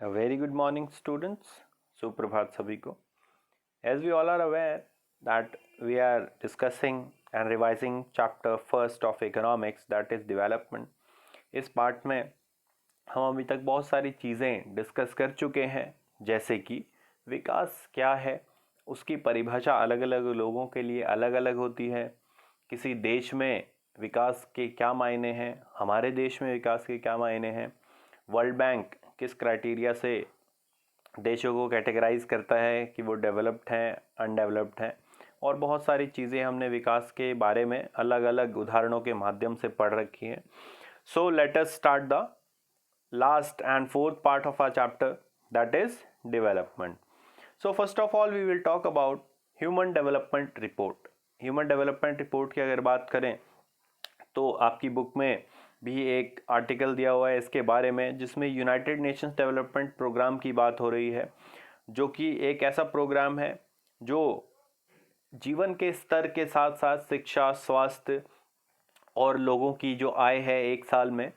A very good morning, students. Suprabhat सभी को. As we all are aware that we are discussing and revising chapter first of economics, that is development. इस part में हम अभी तक बहुत सारी चीज़ें डिस्कस कर चुके हैं, जैसे कि विकास क्या है, उसकी परिभाषा अलग अलग लोगों के लिए अलग अलग होती है. किसी देश में विकास के क्या मायने हैं, हमारे देश में विकास के क्या मायने हैं. वर्ल्ड बैंक किस क्राइटेरिया से देशों को कैटेगराइज करता है कि वो डेवलप्ड हैं, अनडेवलप्ड हैं, और बहुत सारी चीज़ें हमने विकास के बारे में अलग अलग उदाहरणों के माध्यम से पढ़ रखी हैं. So let us start the last and fourth part of our chapter, that is development. So first of all we will talk about human development report. Human development report की अगर बात करें तो आपकी बुक में भी एक आर्टिकल दिया हुआ है इसके बारे में, जिसमें यूनाइटेड नेशंस डेवलपमेंट प्रोग्राम की बात हो रही है, जो कि एक ऐसा प्रोग्राम है जो जीवन के स्तर के साथ साथ शिक्षा, स्वास्थ्य और लोगों की जो आय है एक साल में,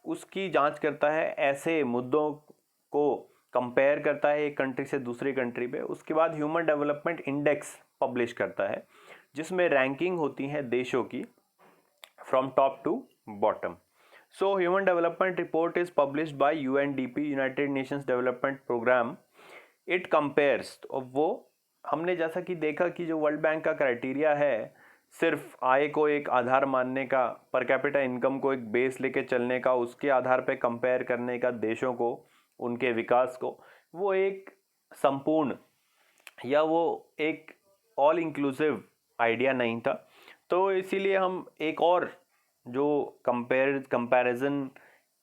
उसकी जांच करता है. ऐसे मुद्दों को कंपेयर करता है एक कंट्री से दूसरी कंट्री पे. उसके बाद ह्यूमन डेवलपमेंट इंडेक्स पब्लिश करता है, जिसमें रैंकिंग होती है देशों की from top to bottom. So human development report is published by UNDP, united nations development programme. It compares, वो हमने जैसा कि देखा कि जो वर्ल्ड बैंक का क्राइटेरिया है सिर्फ आय को एक आधार मानने का, पर कैपिटा इनकम को एक बेस लेके चलने का, उसके आधार पे कंपेयर करने का देशों को, उनके विकास को, वो एक संपूर्ण या वो एक ऑल इंक्लूसिव आइडिया नहीं था. तो इसीलिए हम एक और जो कंपैरिजन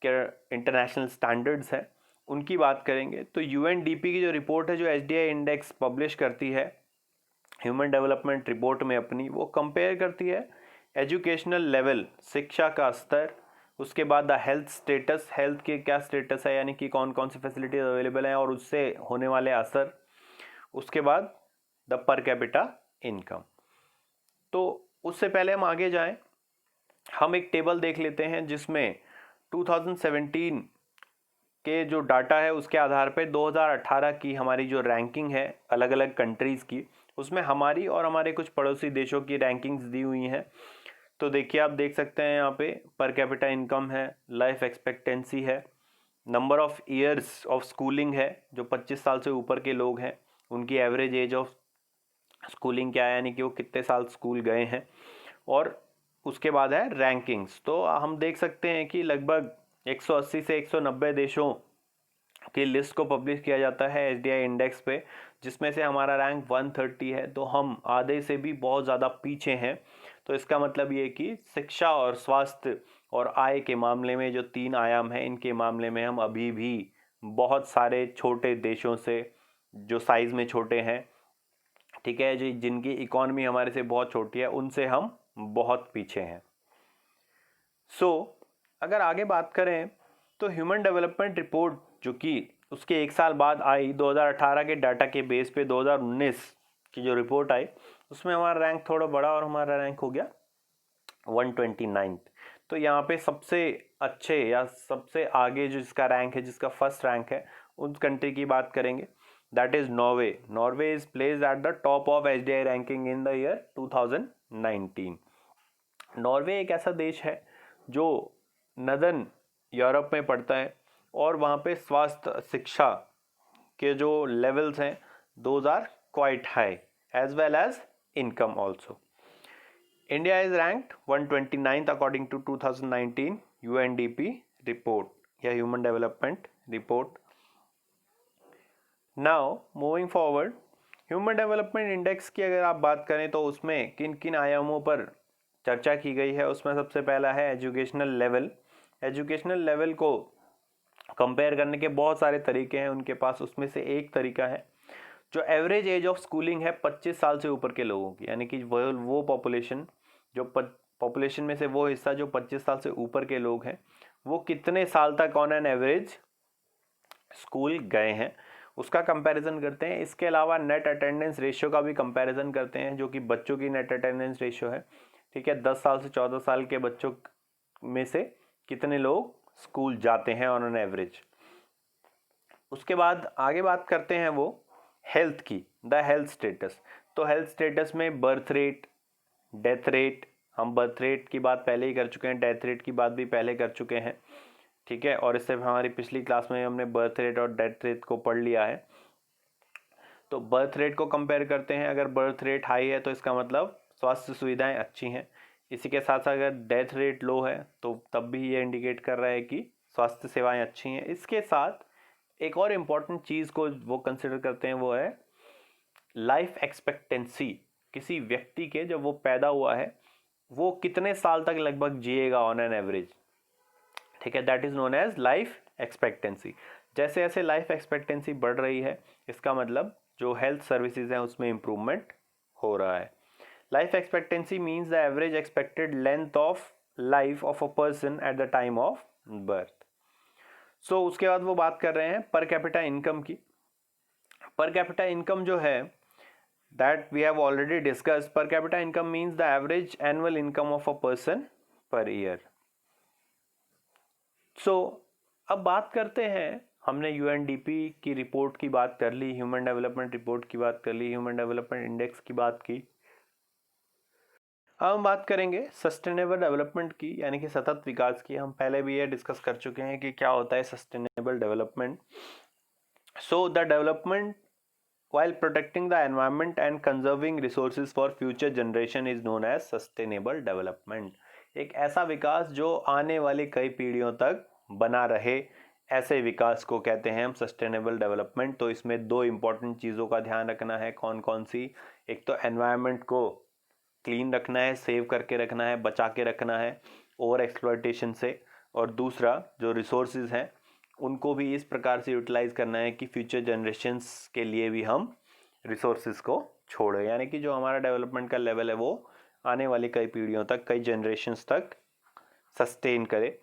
के इंटरनेशनल स्टैंडर्ड्स हैं उनकी बात करेंगे. तो यूएनडीपी की जो रिपोर्ट है, जो एचडीआई इंडेक्स पब्लिश करती है ह्यूमन डेवलपमेंट रिपोर्ट में अपनी, वो कंपेयर करती है एजुकेशनल लेवल, शिक्षा का स्तर, उसके बाद द हेल्थ स्टेटस, हेल्थ के क्या स्टेटस है, यानी कि कौन कौन सी फैसिलिटीज अवेलेबल हैं और उससे होने वाले असर, उसके बाद द पर कैपिटा इनकम. तो उससे पहले हम आगे जाएं, हम एक टेबल देख लेते हैं जिसमें 2017 के जो डाटा है उसके आधार पे 2018 की हमारी जो रैंकिंग है अलग अलग कंट्रीज़ की, उसमें हमारी और हमारे कुछ पड़ोसी देशों की रैंकिंग्स दी हुई हैं. तो देखिए, आप देख सकते हैं यहाँ पे पर कैपिटा इनकम है, लाइफ एक्सपेक्टेंसी है, number of years of schooling है, जो 25 साल से ऊपर के लोग हैं उनकी एवरेज एज ऑफ स्कूलिंग क्या है, यानी कि वो कितने साल स्कूल गए हैं, और उसके बाद है रैंकिंग्स. तो हम देख सकते हैं कि लगभग 180 से 190 देशों की लिस्ट को पब्लिश किया जाता है एचडीआई इंडेक्स पे, जिसमें से हमारा रैंक 130 है. तो हम आधे से भी बहुत ज़्यादा पीछे हैं. तो इसका मतलब ये कि शिक्षा और स्वास्थ्य और आय के मामले में जो 3 आयाम हैं, इनके मामले में हम अभी भी बहुत सारे छोटे देशों से, जो साइज़ में छोटे हैं, ठीक है जी, जिनकी इकॉनमी हमारे से बहुत छोटी है, उनसे हम बहुत पीछे हैं. अगर आगे बात करें तो ह्यूमन डेवलपमेंट रिपोर्ट जो कि उसके एक साल बाद आई, 2018 के डाटा के बेस पे 2019 की जो रिपोर्ट आई, उसमें हमारा रैंक थोड़ा बड़ा और हमारा रैंक हो गया 129. तो यहाँ पे सबसे अच्छे या सबसे आगे जो जिसका रैंक है, जिसका फर्स्ट रैंक है, उस कंट्री की बात करेंगे, that is Norway. Norway is placed at the top of HDI ranking in the year 2019. Norway एक ऐसा देश है जो नदर्न यूरोप में पड़ता है, और वहाँ पे स्वास्थ्य, शिक्षा के जो लेवल्स हैं, those are quite high, as well as income also. India is ranked 129th according to 2019 UNDP report या human development report. Now moving forward, human development index की अगर आप बात करें तो उसमें किन किन आयामों पर चर्चा की गई है. उसमें सबसे पहला है एजुकेशनल लेवल. एजुकेशनल लेवल को कंपेयर करने के बहुत सारे तरीके हैं उनके पास. उसमें से एक तरीका है जो एवरेज एज ऑफ स्कूलिंग है 25 साल से ऊपर के लोगों की, यानी कि वो पॉपुलेशन, जो पॉपुलेशन में से वो हिस्सा जो 25 साल से ऊपर के लोग हैं, वो कितने साल तक ऑन एन एवरेज स्कूल गए हैं, उसका कंपैरिजन करते हैं. इसके अलावा नेट अटेंडेंस रेशियो का भी कंपैरिजन करते हैं, जो कि बच्चों की नेट अटेंडेंस रेशियो है, ठीक है. 10 साल से 14 साल के बच्चों में से कितने लोग स्कूल जाते हैं ऑन एन एवरेज. उसके बाद आगे बात करते हैं वो हेल्थ की, द हेल्थ स्टेटस। तो हेल्थ स्टेटस में बर्थ रेट, डेथ रेट, हम बर्थ रेट की बात पहले ही कर चुके हैं, डेथ रेट की बात भी पहले कर चुके हैं, ठीक है। और इससे हमारी पिछली क्लास में हमने बर्थ रेट और डेथ रेट को पढ़ लिया है। तो बर्थ रेट को कंपेयर करते हैं, अगर बर्थ रेट हाई है तो इसका मतलब स्वास्थ्य सुविधाएं अच्छी हैं। इसी के साथ साथ अगर डेथ रेट लो है तो तब भी ये इंडिकेट कर रहा है कि स्वास्थ्य सेवाएं अच्छी हैं। इसके साथ एक और इम्पॉर्टेंट चीज़ को वो कंसिडर करते हैं, वो है लाइफ एक्सपेक्टेंसी। किसी व्यक्ति के जब वो पैदा हुआ है वो कितने साल तक लगभग जिएगा ऑन एन एवरेज, ठीक है, that is known as life expectancy. जैसे जैसे लाइफ एक्सपेक्टेंसी बढ़ रही है इसका मतलब जो हेल्थ सर्विसेज हैं उसमें इंप्रूवमेंट हो रहा है। Life expectancy means the average expected length of life of a person at the time of birth. So उसके बाद वो बात कर रहे हैं पर कैपिटा इनकम की। पर कैपिटा इनकम जो है that we have already discussed, per capita income means the average annual income of a person per year. So अब बात करते हैं, हमने यूएनडीपी की रिपोर्ट की बात कर ली, ह्यूमन डेवलपमेंट रिपोर्ट की बात कर ली, ह्यूमन डेवलपमेंट इंडेक्स की बात की। अब हम बात करेंगे सस्टेनेबल डेवलपमेंट की, यानी कि सतत विकास की। हम पहले भी ये डिस्कस कर चुके हैं कि क्या होता है sustainable development. So the development while protecting the environment and conserving resources for future generation is known as sustainable development. एक ऐसा विकास जो आने वाली कई पीढ़ियों तक बना रहे, ऐसे विकास को कहते हैं हम सस्टेनेबल डेवलपमेंट। तो इसमें दो इंपॉर्टेंट चीज़ों का ध्यान रखना है। कौन कौन सी? एक तो एनवायरनमेंट को क्लीन रखना है, सेव करके रखना है, बचा के रखना है ओवर एक्सप्लॉयटेशन से, और दूसरा जो रिसोर्सेज हैं उनको भी इस प्रकार से यूटिलाइज करना है कि फ्यूचर जनरेशन्स के लिए भी हम रिसोर्सेज को छोड़ें, यानी कि जो हमारा डेवलपमेंट का लेवल है वो आने वाली कई पीढ़ियों तक, कई जनरेशन्स तक सस्टेन करे।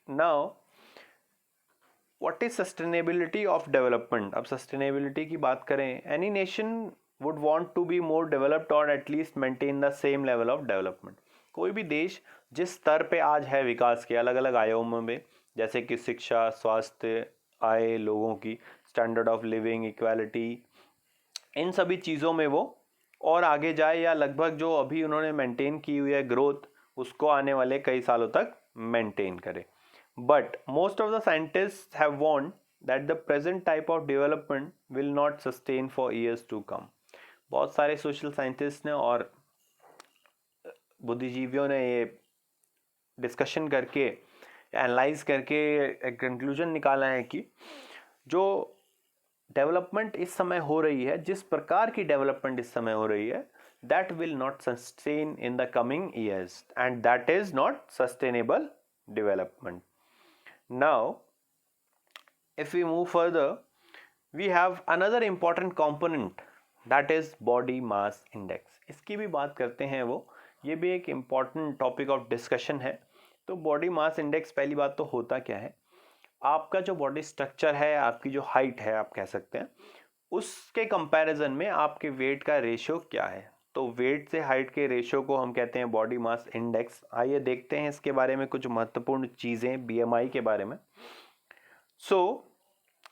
Now what is sustainability of development? अब सस्टेनेबिलिटी की बात करें, any nation would want to be more developed और at least maintain the same level of development. कोई भी देश जिस स्तर पे आज है विकास के अलग अलग आयामों में, जैसे कि शिक्षा, स्वास्थ्य, आय, लोगों की स्टैंडर्ड ऑफ लिविंग, इक्वालिटी, इन सभी चीज़ों में वो और आगे जाए, या लगभग जो अभी उन्होंने मेंटेन की हुई है ग्रोथ उसको आने वाले कई सालों तक मेंटेन करे। But most of the scientist have warned that the present type of development will not sustain for years to come. बहुत सारे सोशल साइंटिस्ट ने और बुद्धिजीवियों ने ये डिस्कशन करके, एनालाइज करके एक कंक्लूजन निकाला है कि जो डेवलपमेंट इस समय हो रही है, जिस प्रकार की डेवलपमेंट इस समय हो रही है, that will not sustain in the coming years and that is not sustainable development. Now if we move further, we have another important component that is body mass index. इसकी भी बात करते हैं वो, ये भी एक important topic of discussion है। तो बॉडी मास इंडेक्स, पहली बात तो होता क्या है, आपका जो बॉडी स्ट्रक्चर है, आपकी जो हाइट है आप कह सकते हैं, उसके कंपैरिजन में आपके वेट का रेशियो क्या है। तो वेट से हाइट के रेशियो को हम कहते हैं बॉडी मास इंडेक्स। आइए देखते हैं इसके बारे में कुछ महत्वपूर्ण चीज़ें बीएमआई के बारे में।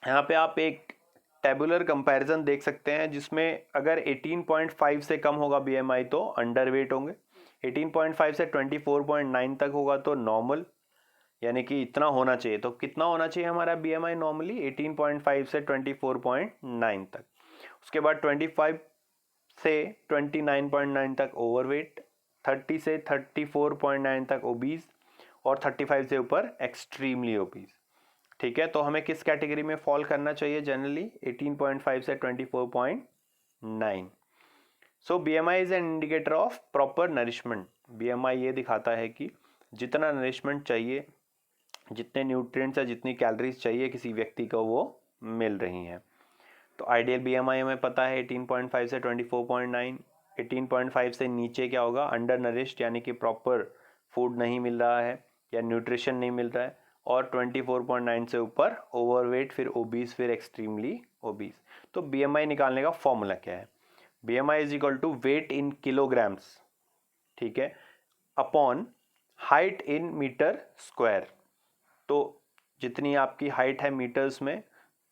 यहाँ पे आप एक टेबुलर कंपैरिजन देख सकते हैं, जिसमें अगर 18.5 से कम होगा बीएमआई तो अंडर वेट होंगे, 18.5 से 24.9 तक होगा तो नॉर्मल, यानी कि इतना होना चाहिए। तो कितना होना चाहिए हमारा बीएमआई नॉर्मली? 18.5 से 24.9 तक। उसके बाद 25 से 29.9 तक ओवरवेट, 30 से 34.9 तक ओबीज, और 35 से ऊपर एक्सट्रीमली ओबीज। ठीक है, तो हमें किस कैटेगरी में फॉल करना चाहिए? जनरली 18.5 से 24.9। So BMI is an indicator of proper nourishment. BMI ये दिखाता है कि जितना नरिशमेंट चाहिए, जितने न्यूट्रिएंट्स या जितनी कैलोरीज चाहिए किसी व्यक्ति को, वो मिल रही हैं। तो आइडियल बीएमआई हमें पता है 18.5 से 24.9। 18.5 से नीचे क्या होगा? अंडर नरिश्ड, यानी कि प्रॉपर फूड नहीं मिल रहा है या न्यूट्रिशन नहीं मिल रहा है। और 24.9 से ऊपर ओवरवेट, फिर ओबीज, फिर एक्सट्रीमली ओबीज। तो बीएमआई निकालने का फॉर्मूला क्या है? BMI is equal to weight in kilograms, ठीक है, upon height in metre square. तो जितनी आपकी हाइट है मीटर्स में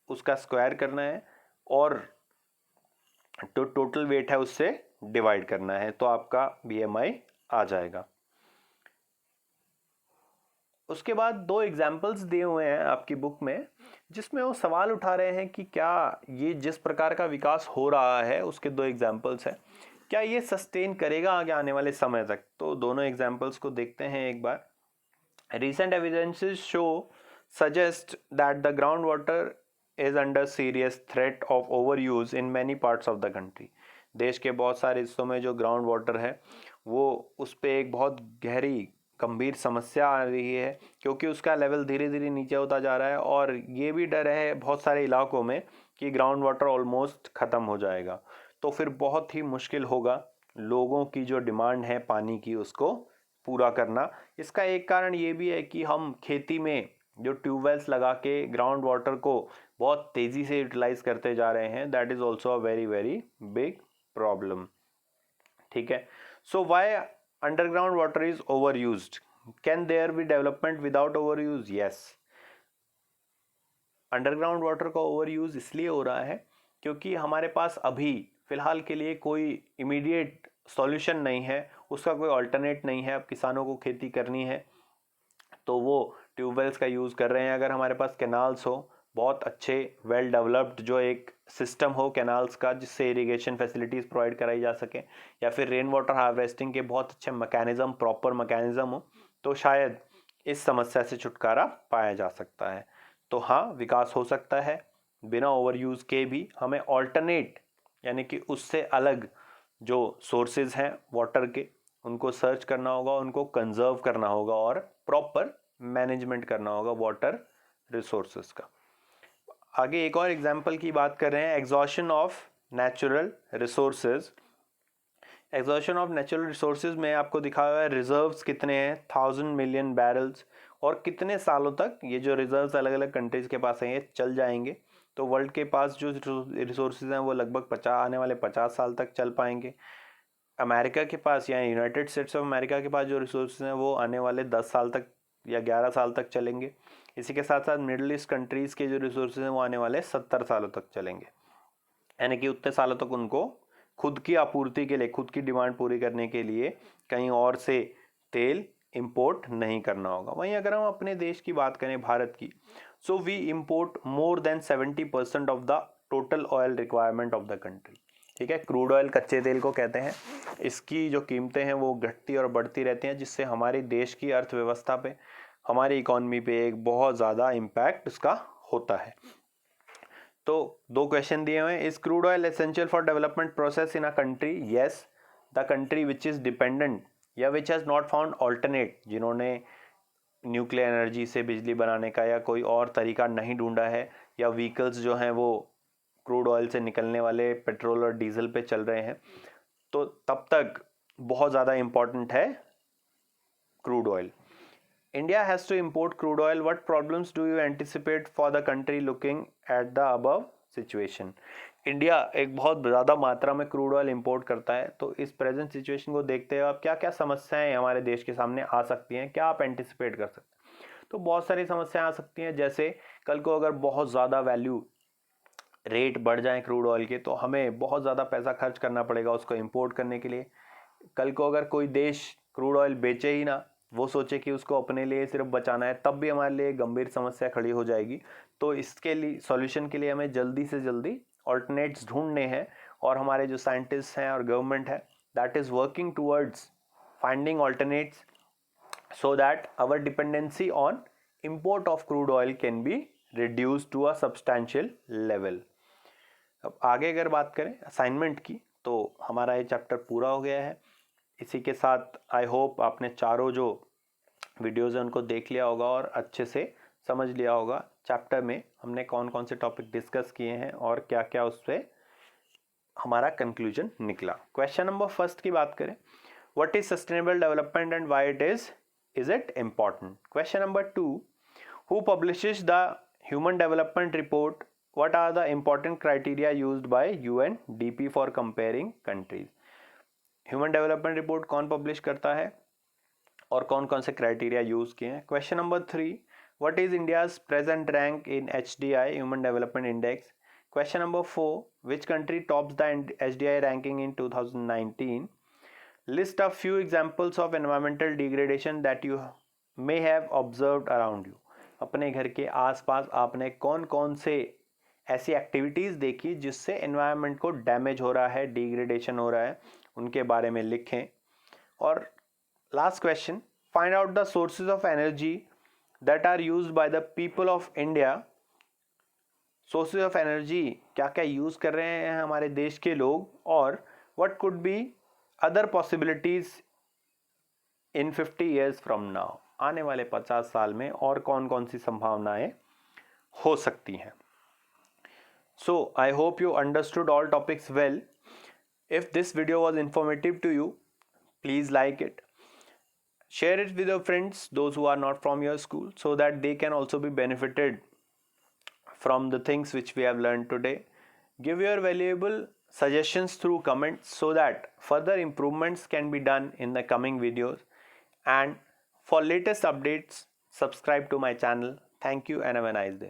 उसका स्क्वायर करना है और तो टोटल वेट है उससे डिवाइड करना है, तो आपका BMI आ जाएगा। उसके बाद दो एग्जाम्पल्स दिए हुए हैं आपकी बुक में, जिसमें वो सवाल उठा रहे हैं कि क्या ये जिस प्रकार का विकास हो रहा है उसके दो एग्जाम्पल्स हैं, क्या ये सस्टेन करेगा आगे आने वाले समय तक। तो दोनों एग्जाम्पल्स को देखते हैं एक बार। Recent evidences show suggest that the groundwater is under serious threat of overuse in many parts of the country। देश के बहुत सारे हिस्सों में जो ग्राउंड वाटर है वो उस पर एक बहुत गहरी गंभीर समस्या आ रही है, क्योंकि उसका लेवल धीरे धीरे नीचे होता जा रहा है और ये भी डर है बहुत सारे इलाकों में कि ग्राउंड वाटर ऑलमोस्ट ख़त्म हो जाएगा। तो फिर बहुत ही मुश्किल होगा लोगों की जो डिमांड है पानी की उसको पूरा करना। इसका एक कारण ये भी है कि हम खेती में जो ट्यूबवेल्स लगा के ग्राउंड वाटर को बहुत तेज़ी से यूटिलाइज करते जा रहे हैं, that is also a very very big problem. ठीक है, so why underground water is over used, can there be development without over use? Yes, underground water का ओवर यूज इसलिए हो रहा है क्योंकि हमारे पास अभी फिलहाल के लिए कोई इमीडिएट सॉल्यूशन नहीं है, उसका कोई अल्टरनेट नहीं है। अब किसानों को खेती करनी है तो वो ट्यूबवेल्स का यूज़ कर रहे हैं। अगर हमारे पास कैनाल्स हो, बहुत अच्छे वेल डेवलप्ड जो एक सिस्टम हो कैनाल्स का जिससे इरिगेशन फैसिलिटीज़ प्रोवाइड कराई जा सके, या फिर रेन वाटर हार्वेस्टिंग के बहुत अच्छे मैकेनिज्म, प्रॉपर मैकेनिज्म हो, तो शायद इस समस्या से छुटकारा पाया जा सकता है। तो हाँ, विकास हो सकता है बिना ओवर यूज़ के भी। हमें ऑल्टरनेट यानी कि उससे अलग जो सोर्सेज हैं वाटर के उनको सर्च करना होगा, उनको कंजर्व करना होगा और प्रॉपर मैनेजमेंट करना होगा वाटर रिसोर्सेज का। आगे एक और एग्जांपल की बात कर रहे हैं, exhaustion of natural resources. Exhaustion of natural resources में आपको दिखाया हुआ है रिजर्व्स कितने हैं, 1000 मिलियन बैरल्स, और कितने सालों तक ये जो रिजर्व्स अलग अलग कंट्रीज के पास हैं ये चल जाएंगे। तो वर्ल्ड के पास जो रिसोर्सेज हैं वो लगभग आने वाले 50 साल तक चल पाएंगे। अमेरिका के पास या यूनाइटेड स्टेट्स ऑफ अमेरिका के पास जो रिसोर्सेज हैं वो आने वाले 10 साल तक या 11 साल तक चलेंगे। इसी के साथ साथ मिडिल ईस्ट कंट्रीज़ के जो रिसोर्सेज हैं वो आने वाले 70 सालों तक चलेंगे, यानी कि उतने सालों तक उनको खुद की आपूर्ति के लिए, खुद की डिमांड पूरी करने के लिए कहीं और से तेल इंपोर्ट नहीं करना होगा। वहीं अगर हम अपने देश की बात करें, भारत की, so we import more than 70% of the total oil requirement of the country. ठीक है, क्रूड ऑयल कच्चे तेल को कहते हैं। इसकी जो कीमतें हैं वो घटती और बढ़ती रहती हैं, जिससे हमारे देश की अर्थव्यवस्था पे, हमारी इकोनॉमी पे एक बहुत ज़्यादा इम्पैक्ट इसका होता है। तो दो क्वेश्चन दिए हुए हैं, is crude oil essential for development process in a country? Yes, the country which is dependent या which has not found alternate, जिन्होंने न्यूक्लियर एनर्जी से बिजली बनाने का या कोई और तरीका नहीं ढूंढा है, या व्हीकल्स जो हैं वो क्रूड ऑयल से निकलने वाले पेट्रोल और डीजल पे चल रहे हैं, तो तब तक बहुत ज़्यादा इम्पॉर्टेंट है crude oil. India has to import crude oil. What problems do you anticipate for the country looking at the above situation? India एक बहुत ज़्यादा मात्रा में क्रूड ऑयल इंपोर्ट करता है, तो इस प्रेजेंट सिचुएशन को देखते हुए आप क्या क्या समस्याएं हमारे देश के सामने आ सकती हैं, क्या आप एंटिसिपेट कर सकते हैं? तो बहुत सारी समस्याएं आ सकती हैं, जैसे कल को अगर बहुत ज़्यादा वैल्यू रेट बढ़ जाए क्रूड ऑयल के तो हमें बहुत ज़्यादा पैसा खर्च करना पड़ेगा उसको इंपोर्ट करने के लिए। कल को अगर कोई देश क्रूड ऑयल बेचे ही ना, वो सोचे कि उसको अपने लिए सिर्फ बचाना है, तब भी हमारे लिए गंभीर समस्या खड़ी हो जाएगी। तो इसके लिए सॉल्यूशन के लिए हमें जल्दी से जल्दी ऑल्टरनेट्स ढूंढने हैं, और हमारे जो साइंटिस्ट हैं और गवर्नमेंट है that is working towards finding alternates so that our dependency on import of crude oil can be reduced to a substantial level। अब आगे अगर बात करें असाइनमेंट की, तो हमारा ये चैप्टर पूरा हो गया है। इसी के साथ आई होप आपने चारों जो वीडियोज़ हैं उनको देख लिया होगा और अच्छे से समझ लिया होगा चैप्टर में हमने कौन कौन से टॉपिक डिस्कस किए हैं और क्या क्या उससे हमारा कंक्लूजन निकला। क्वेश्चन नंबर फर्स्ट की बात करें, what is sustainable development and why is it important? Question number 2, who publishes the human development report? What are the important criteria used by UNDP for comparing countries? Human development report कौन publish करता है और कौन कौन से criteria use किए हैं? Question number 3, What is India's present rank in HDI, Human Development Index? Question number 4. Which country tops the HDI ranking in 2019? List a few examples of environmental degradation that you may have observed around you. अपने घर के आसपास आपने कौन कौन से ऐसी activities देखी जिससे एनवायरनमेंट को डैमेज हो रहा है, डिग्रेडेशन हो रहा है, उनके बारे में लिखें. और last question, find out the sources of energy that are used by the people of India. Sources of energy क्या क्या यूज़ कर रहे हैं हमारे देश के लोग, और what could be other possibilities in 50 years from now. आने वाले 50 साल में और कौन कौन सी संभावनाएं हो सकती हैं. So I hope you understood all topics well. If this video was informative to you, please like it. Share it with your friends, those who are not from your school, so that they can also be benefited from the things which we have learned today. Give your valuable suggestions through comments so that further improvements can be done in the coming videos. And for latest updates, subscribe to my channel. Thank you and have a nice day.